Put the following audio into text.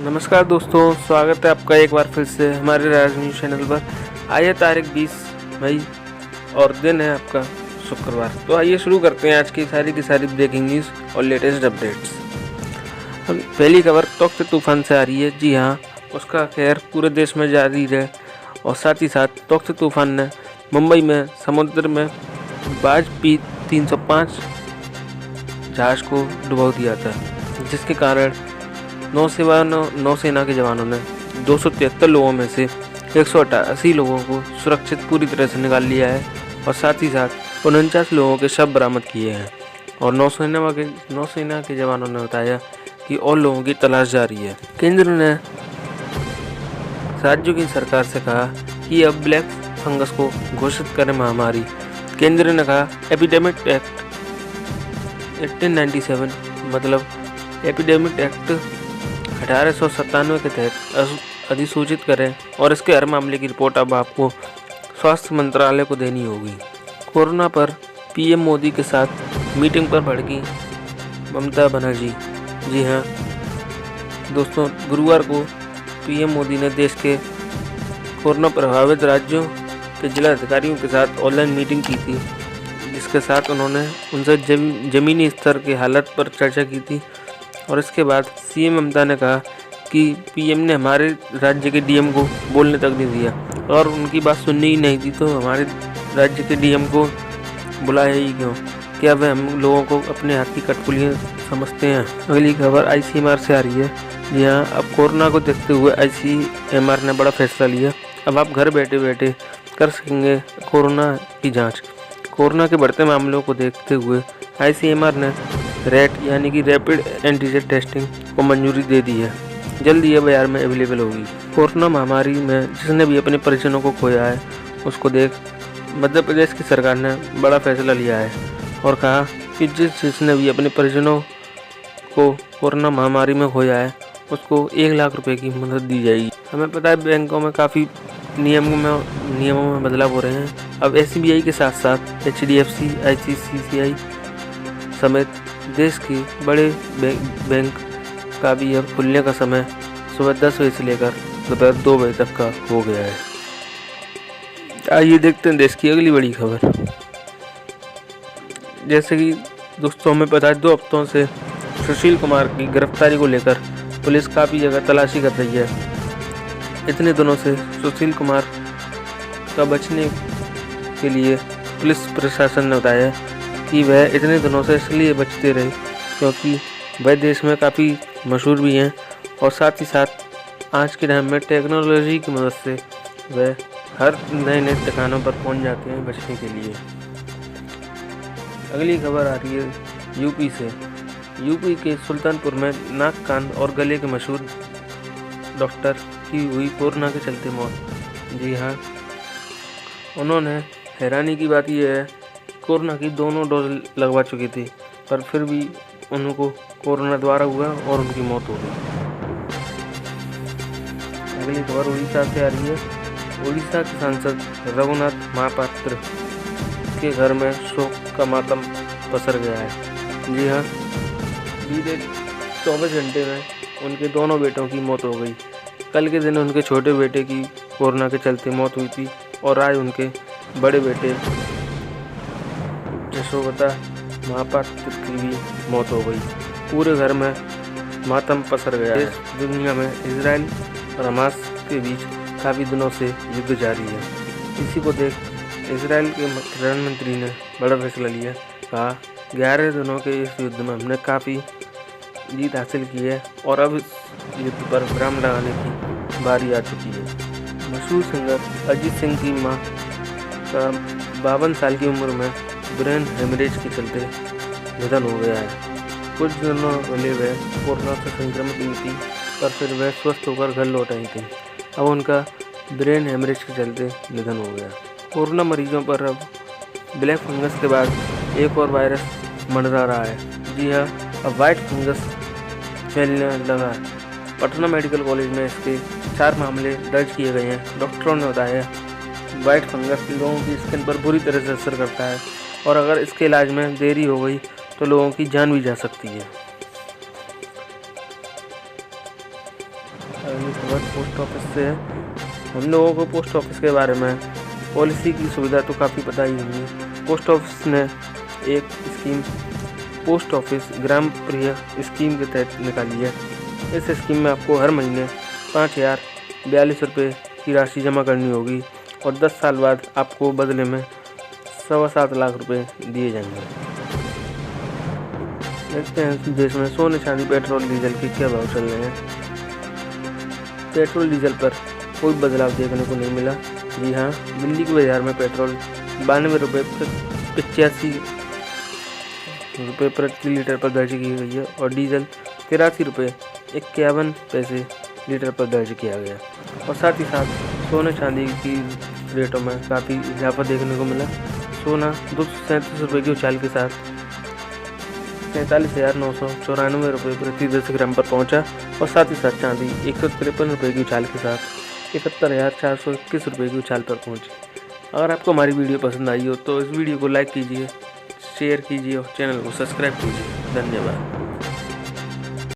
नमस्कार दोस्तों, स्वागत है आपका एक बार फिर से हमारे राज न्यूज़ चैनल पर। आज है तारीख 20 मई और दिन है आपका शुक्रवार। तो आइए शुरू करते हैं आज की सारी ब्रेकिंग न्यूज़ और लेटेस्ट अपडेट्स। पहली खबर तोकते तूफान से आ रही है। जी हाँ, उसका कहर पूरे देश में जारी है और साथ ही साथ तोकते तूफान ने मुंबई में समुद्र में बाज पी 305 जहाज को डुबो दिया था, जिसके कारण नौसेना के जवानों ने 273 लोगों में से 188 लोगों को सुरक्षित पूरी तरह से निकाल लिया है और साथ ही साथ 49 लोगों के शव बरामद किए हैं। और नौसेना के जवानों ने बताया कि और लोगों की तलाश जारी है। केंद्र ने राज्यों की सरकार से कहा कि अब ब्लैक फंगस को घोषित करें महामारी। केंद्र ने कहा एपिडेमिक एक्ट 1897 मतलब एपिडेमिक एक्ट 1897 के तहत अधिसूचित करें और इसके हर मामले की रिपोर्ट अब आपको स्वास्थ्य मंत्रालय को देनी होगी। कोरोना पर पीएम मोदी के साथ मीटिंग पर भड़की ममता बनर्जी। जी हाँ दोस्तों, गुरुवार को पीएम मोदी ने देश के कोरोना प्रभावित राज्यों के जिला अधिकारियों के साथ ऑनलाइन मीटिंग की थी, जिसके साथ उन्होंने उनसे ज़मीनी स्तर के हालत पर चर्चा की थी। और इसके बाद सीएम ममता ने कहा कि पीएम ने हमारे राज्य के डीएम को बोलने तक नहीं दिया और उनकी बात सुननी ही नहीं थी, तो हमारे राज्य के डीएम को बुलाया ही क्यों? क्या वह हम लोगों को अपने हाथ की कठपुतलियां समझते हैं? अगली खबर आईसीएमआर से आ रही है। जी हाँ, अब कोरोना को देखते हुए आईसीएमआर ने बड़ा फैसला लिया। अब आप घर बैठे बैठे कर सकेंगे कोरोना की जाँच। कोरोना के बढ़ते मामलों को देखते हुए आईसीएमआर ने रैट यानी कि रैपिड एंटीजन टेस्टिंग को मंजूरी दे दी है। जल्द ये बाजार में अवेलेबल होगी। कोरोना महामारी में जिसने भी अपने परिजनों को खोया है, उसको देख मध्य प्रदेश की सरकार ने बड़ा फैसला लिया है और कहा कि जिसने भी अपने परिजनों को कोरोना महामारी में खोया है, उसको 1 लाख रुपए की मदद दी जाएगी। हमें पता है बैंकों में काफ़ी नियमों में बदलाव हो रहे हैं। अब एसबीआई के साथ साथ एचडीएफसी, आईसीआईसीआई समेत देश के बड़े बैंक का भी अब खुलने का समय सुबह 10 बजे से लेकर दोपहर 2 बजे तक का हो गया है। आइए देखते हैं देश की अगली बड़ी खबर। जैसे कि दोस्तों हमें पता है 2 हफ्तों से सुशील कुमार की गिरफ्तारी को लेकर पुलिस काफ़ी जगह तलाशी कर रही है। इतने दिनों से सुशील कुमार का बचने के लिए पुलिस प्रशासन ने बताया कि वह इतने दिनों से इसलिए बचते रहे क्योंकि वह देश में काफ़ी मशहूर भी हैं और साथ ही साथ आज के टाइम में टेक्नोलॉजी की मदद से वह हर नए ठिकानों पर पहुंच जाते हैं बचने के लिए। अगली खबर आ रही है यूपी से। यूपी के सुल्तानपुर में नाक, कान और गले के मशहूर डॉक्टर की हुई कोरोना के चलते मौत। जी हाँ, उन्होंने हैरानी की बात यह है कोरोना की दोनों डोज लगवा चुकी थी, पर फिर भी उनको कोरोना द्वारा हुआ और उनकी मौत हो गई। अगली खबर उड़ीसा से आ रही है। उड़ीसा के सांसद रघुनाथ महापात्र के घर में शोक का मातम पसर गया है। जी हाँ, बीते 24 घंटे में उनके दोनों बेटों की मौत हो गई। कल के दिन उनके छोटे बेटे की कोरोना के चलते मौत हुई थी और आज उनके बड़े बेटे यशोवता महापात्र की भी मौत हो गई। पूरे घर में मातम पसर गया है। दुनिया में इजराइल और हमास के बीच काफ़ी दिनों से युद्ध जारी है। इसी को देख इजराइल के प्रधानमंत्री ने बड़ा फैसला लिया। कहा 11 दिनों के इस युद्ध में हमने काफ़ी जीत हासिल की है और अब इस युद्ध पर विराम लगाने की बारी आ चुकी है। मशहूर सिंगर अरिजीत सिंह की मां का 52 साल की उम्र में ब्रेन हेमरेज के चलते निधन हो गया है। कुछ दिनों पहले वह कोरोना से संक्रमित हुई थी, पर फिर वह स्वस्थ होकर घर लौट आई थी। अब उनका ब्रेन हेमरेज के चलते निधन हो गया। कोरोना मरीजों पर अब ब्लैक फंगस के बाद एक और वायरस मंडरा रहा है। जी हाँ, अब वाइट फंगस फैलने लगा है। पटना मेडिकल कॉलेज में इसके 4 मामले दर्ज किए गए हैं। डॉक्टरों ने बताया वाइट फंगस लोगों की स्किन पर बुरी तरह से असर करता है और अगर इसके इलाज में देरी हो गई तो लोगों की जान भी जा सकती है। अगली खबर पोस्ट ऑफिस से है। हम लोगों को पोस्ट ऑफिस के बारे में पॉलिसी की सुविधा तो काफ़ी पता ही होगी। पोस्ट ऑफिस ने एक स्कीम पोस्ट ऑफिस ग्राम प्रिय स्कीम के तहत निकाली है। इस स्कीम में आपको हर महीने 5,042 रुपये की राशि जमा करनी होगी और 10 साल बाद आपको बदले में 7.25 लाख रुपए दिए जाएंगे। देखते हैं देश में सोने, चांदी, पेट्रोल, डीजल के क्या भाव चल रहे हैं। पेट्रोल डीजल पर कोई बदलाव देखने को नहीं मिला। जी हाँ, दिल्ली के बाजार में पेट्रोल 92 रुपये 85 रुपये प्रति लीटर पर दर्ज की गई है और डीजल 83 रुपये 51 पैसे लीटर पर दर्ज किया गया। और साथ ही साथ सोने चांदी की रेटों में काफ़ी इजाफा देखने को मिला। सोना 237 रुपये की उछाल के साथ 43,994 रुपये प्रति 10 ग्राम पर पहुंचा और साथ ही साथ चांदी 153 रुपये की उछाल के साथ 71,421 रुपये की उछाल पर पहुंची। अगर आपको हमारी वीडियो पसंद आई हो तो इस वीडियो को लाइक कीजिए, शेयर कीजिए और चैनल को सब्सक्राइब कीजिए। धन्यवाद।